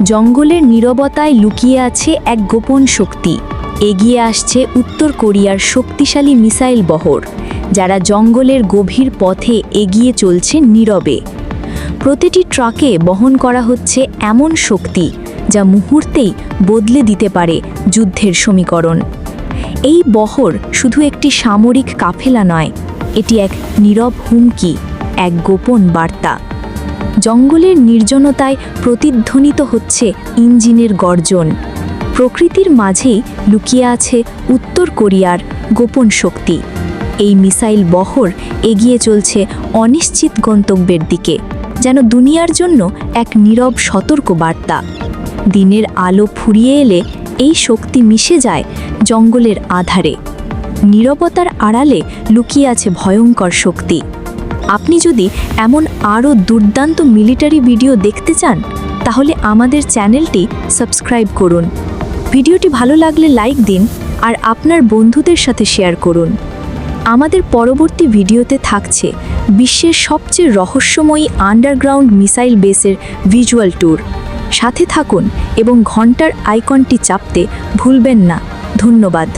জঙ্গলের নীরবতায় লুকিয়ে আছে এক গোপন শক্তি। এগিয়ে আসছে উত্তর কোরিয়ার শক্তিশালী মিসাইল বহর, যারা জঙ্গলের গভীর পথে এগিয়ে চলছে নীরবে। প্রতিটি ট্রাকে বহন করা হচ্ছে এমন শক্তি যা মুহূর্তেই বদলে দিতে পারে যুদ্ধের সমীকরণ। এই বহর শুধু একটি সামরিক কাফেলা নয়, এটি এক নীরব হুমকি, এক গোপন বার্তা। জঙ্গলের নির্জনতায় প্রতিধ্বনিত হচ্ছে ইঞ্জিনের গর্জন। প্রকৃতির মাঝেই লুকিয়ে আছে উত্তর কোরিয়ার গোপন শক্তি। এই মিসাইল বহর এগিয়ে চলছে অনিশ্চিত গন্তব্যের দিকে, যেন দুনিয়ার জন্য এক নীরব সতর্ক বার্তা। দিনের আলো ফুরিয়ে এলে এই শক্তি মিশে যায় জঙ্গলের আধারে। নীরবতার আড়ালে লুকিয়ে আছে ভয়ঙ্কর শক্তি। আপনি যদি এমন আরও দুর্দান্ত মিলিটারি ভিডিও দেখতে চান, তাহলে আমাদের চ্যানেলটি সাবস্ক্রাইব করুন। ভিডিওটি ভালো লাগলে লাইক দিন আর আপনার বন্ধুদের সাথে শেয়ার করুন। আমাদের পরবর্তী ভিডিওতে থাকছে বিশ্বের সবচেয়ে রহস্যময়ী আন্ডারগ্রাউন্ড মিসাইল বেসের ভিজুয়াল ট্যুর। সাথে থাকুন এবং ঘন্টার আইকনটি চাপতে ভুলবেন না। ধন্যবাদ।